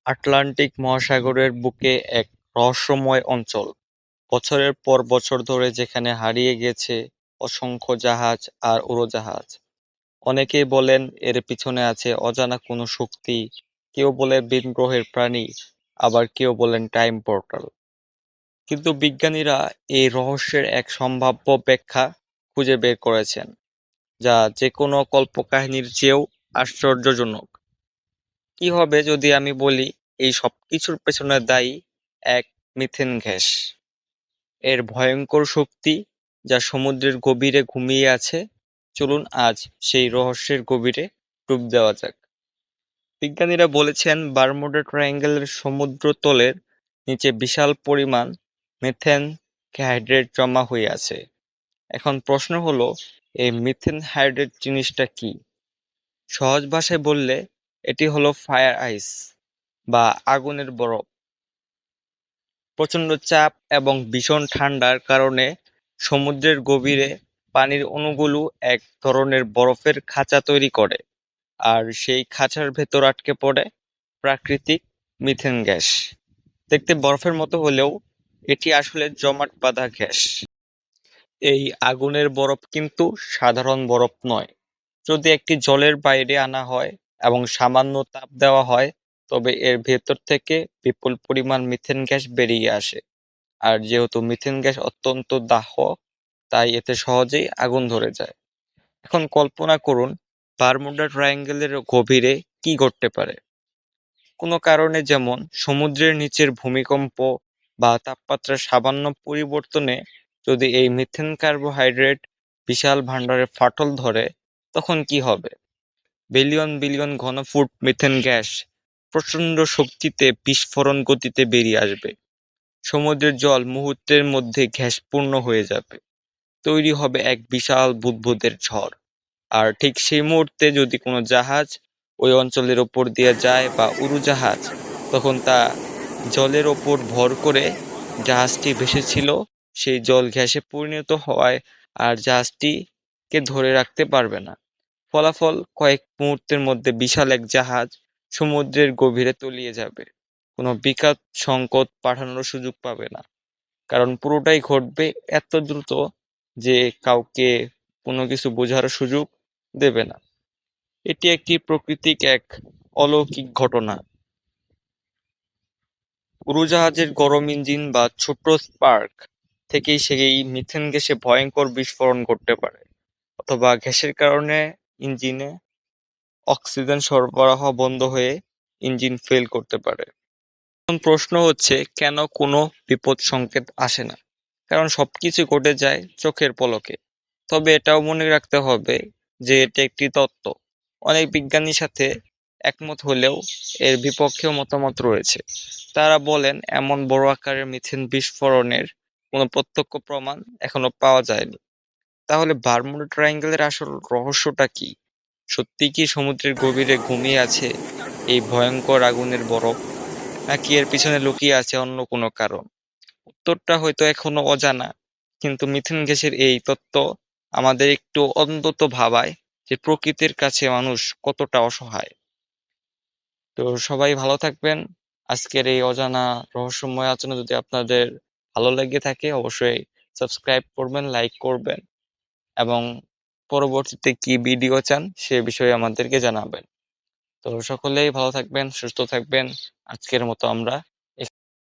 Atlantic মহাসাগরের বুকে এক রহস্যময় অঞ্চল, বছরের পর বছর ধরে যেখানে হারিয়ে গেছে অসংখ্য জাহাজ আর উড়োজাহাজ। অনেকেই বলেন এর পিছনে আছে অজানা কোনো শক্তি, কেউ বলে ভিন গ্রহের প্রাণী, আবার কেউ বলেন টাইম পোর্টাল। কিন্তু বিজ্ঞানীরা এই রহস্যের এক সম্ভাব্য ব্যাখ্যা খুঁজে বের করেছেন, যা যেকোনো কল্পকাহিনীর চেয়েও আশ্চর্যজনক। কি হবে যদি আমি বলি এই সবকিছুর পেছনে দায়ী এক মিথেন গ্যাস, এর ভয়ঙ্কর শক্তি যা সমুদ্রের গভীরে ঘুমিয়ে আছে। চলুন আজ সেই রহস্যের গভীরে ডুব দেওয়া যাক। বিজ্ঞানীরা বলেছেন বারমুডা ট্রায়াঙ্গেলের সমুদ্রতলের নিচে বিশাল পরিমাণ মিথেন হাইড্রেট জমা হয়ে আছে। এখন প্রশ্ন হলো, এই মিথেন হাইড্রেট জিনিসটা কি? সহজ ভাষায় বললে এটি হলো ফায়ার আইস বা আগুনের বরফ। প্রচণ্ড চাপ এবং ভীষণ ঠান্ডার কারণে সমুদ্রের গভীরে পানির অণুগুলো এক ধরনের বরফের খাঁচা তৈরি করে, আর সেই খাঁচার ভেতর আটকে পড়ে প্রাকৃতিক মিথেন গ্যাস। দেখতে বরফের মতো হলেও এটি আসলে জমাট বাঁধা গ্যাস। এই আগুনের বরফ কিন্তু সাধারণ বরফ নয়। যদি একটি জলের বাইরে আনা হয় এবং সামান্য তাপ দেওয়া হয়, তবে এর ভেতর থেকে বিপুল পরিমাণ মিথেন গ্যাস বেরিয়ে আসে। আর যেহেতু মিথেন গ্যাস অত্যন্ত দাহ্য, তাই এতে সহজেই আগুন ধরে যায়। এখন কল্পনা করুন, বারমুডা ট্রায়াঙ্গেলের গভীরে কি ঘটতে পারে। কোনো কারণে, যেমন সমুদ্রের নিচের ভূমিকম্প বা তাপমাত্রার সামান্য পরিবর্তনে, যদি এই মিথেন কার্বোহাইড্রেট বিশাল ভাণ্ডারে ফাটল ধরে, তখন কি হবে? বিলিয়ন বিলিয়ন ঘনফুট মিথেন গ্যাস প্রচণ্ড শক্তিতে বিস্ফোরণ গতিতে বেরিয়ে আসবে। সমুদ্রের জল মুহূর্তের মধ্যে গ্যাসপূর্ণ হয়ে যাবে। তৈরি হবে এক বিশাল বুদবুদের ঝড়। আর ঠিক সেই মুহূর্তে যদি কোনো জাহাজ ওই অঞ্চলের ওপর দিয়ে যায় বা উড়োজাহাজ, তখন তা জলের ওপর ভর করে জাহাজটি ভেসেছিল সেই জল গ্যাসে পরিণত হওয়ায় আর জাহাজটিকে ধরে রাখতে পারবে না। ফলাফল, কয়েক মুহূর্তের মধ্যে বিশাল এক জাহাজ সমুদ্রের গভীরে তলিয়ে যাবে। কোনো বিকট সংকেত পাঠানোর সুযোগ পাবে না, কারণ পুরোটাই ঘটবে এত দ্রুত যে কাউকে কোনো কিছু বোঝার সুযোগ দেবে না। এটি একটি প্রাকৃতিক এক অলৌকিক ঘটনা। উড়োজাহাজের গরম ইঞ্জিন বা ছোট স্পার্ক থেকেই সেই মিথেন গ্যাসে ভয়ঙ্কর বিস্ফোরণ ঘটতে পারে, অথবা গ্যাসের কারণে ইঞ্জিনে অক্সিজেন সরবরাহ বন্ধ হয়ে ইঞ্জিন ফেল করতে পারে। এখন প্রশ্ন হচ্ছে, কেন কোনো বিপদ সংকেত আসে না? কারণ সবকিছু ঘটে যায় চোখের পলকে। তবে এটাও মনে রাখতে হবে যে এটা একটি তত্ত্ব। অনেক বিজ্ঞানীর সাথে একমত হলেও এর বিপক্ষেও মতামত রয়েছে। তারা বলেন এমন বড় আকারের মিথেন বিস্ফোরণের কোনো প্রত্যক্ষ প্রমাণ এখনো পাওয়া যায়নি। তাহলে বারমুডা ট্রায়াঙ্গেলের আসল রহস্যটা কি? সত্যি কি সমুদ্রের গভীরে ঘুমিয়ে আছে এই ভয়ঙ্কর আগুনের বরফ, নাকি এর পিছনে লুকিয়ে আছে অন্য কোনো কারণ? উত্তরটা হয়তো এখনো অজানা, কিন্তু মিথেন গ্যাসের এই তত্ত্ব আমাদের একটু অন্তত ভাবায় যে প্রকৃতির কাছে মানুষ কতটা অসহায়। তো সবাই ভালো থাকবেন। আজকের এই অজানা রহস্যময় আলোচনা যদি আপনাদের ভালো লেগে থাকে, অবশ্যই সাবস্ক্রাইব করবেন, লাইক করবেন, এবং পরবর্তীতে কি ভিডিও চান সে বিষয়ে আমাদেরকে জানাবেন। তো সকলেই ভালো থাকবেন, সুস্থ থাকবেন। আজকের মতো আমরা